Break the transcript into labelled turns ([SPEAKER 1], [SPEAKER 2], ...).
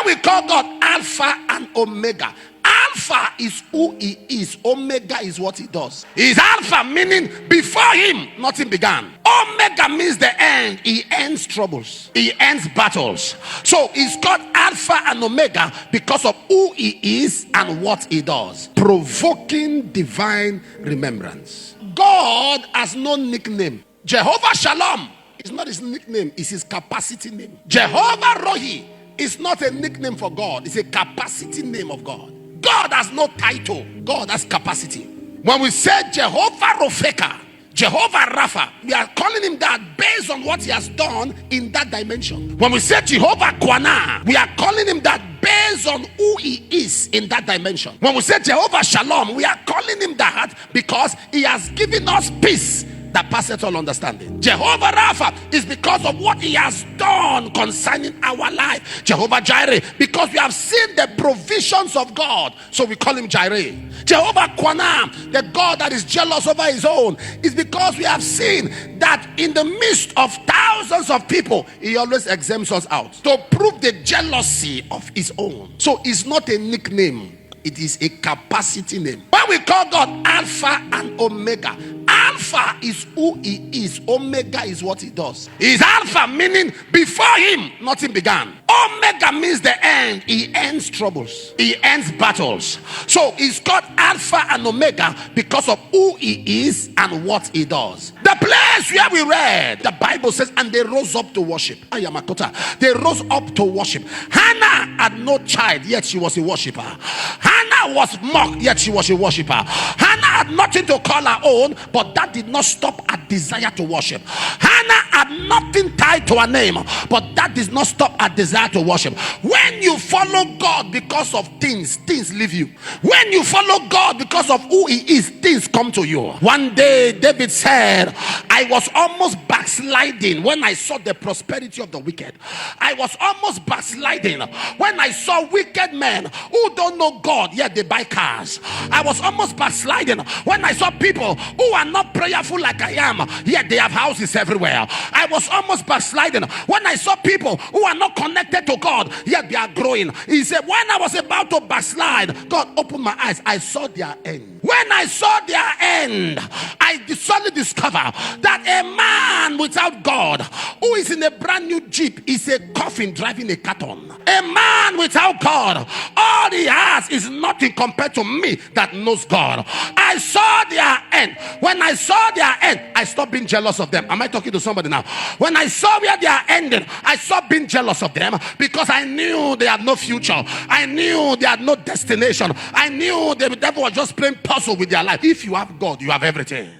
[SPEAKER 1] we call God Alpha and Omega, Alpha is who he is. Omega is what he does. He is Alpha, meaning before him, nothing began. Omega means the end. He ends troubles. He ends battles. So he's called Alpha and Omega because of who he is and what he does. Provoking divine remembrance. God has no nickname. Jehovah Shalom is not his nickname. It's his capacity name. Jehovah Rohi is not a nickname for God. It's a capacity name of God. God has no title. God has capacity. When we say Jehovah Rofeka, Jehovah Rapha, we are calling him that based on what he has done in that dimension. When we say Jehovah Kwana, we are calling him that based on who he is in that dimension. When we say Jehovah Shalom, we are calling him that because he has given us peace that passeth all understanding. Jehovah Rapha is because of what he has done concerning our life. Jehovah Jireh, because we have seen the provisions of God, so we call him Jireh. Jehovah Kwanam, the God that is jealous over his own, is because we have seen that in the midst of thousands of people, he always exempts us out to prove the jealousy of his own. So it's not a nickname, it is a capacity name. When we call God Alpha and Omega, Alpha is who he is. Omega is what he does. He is Alpha, meaning before him, nothing began. Omega means the end. He ends troubles. He ends battles. So he's called Alpha and Omega because of who he is and what he does. The place where we read, the Bible says, and they rose up to worship. Ayamakota. They rose up to worship. Hannah had no child, yet she was a worshiper. Hannah was mocked, yet she was a worshiper. Hannah had nothing to call her own, but that did not stop her desire to worship. Hannah had nothing tied to her name, but that did not stop her desire to worship. When you follow God because of things, things leave you. When you follow God because of who he is, things come to you. One day David said, I was almost backsliding when I saw the prosperity of the wicked. I was almost backsliding when I saw wicked men who don't know God, yet they buy cars. I was almost backsliding when I saw people who are not prayerful like I am, yet they have houses everywhere. I was almost backsliding when I saw people who are not connected to God, yet they are growing. He said, when I was about to backslide, God opened my eyes. I saw their end. When I saw their end, I suddenly discovered that a man without God who is in a brand new Jeep is a coffin driving a carton. A man without God, all he has is nothing compared to me that knows God. I saw their end. When I saw their end, I stopped being jealous of them. Am I talking to somebody now? When I saw where they are ending, I stopped being jealous of them because I knew they had no future. I knew they had no destination. I knew the devil was just playing puzzle with their life. If you have God, you have everything.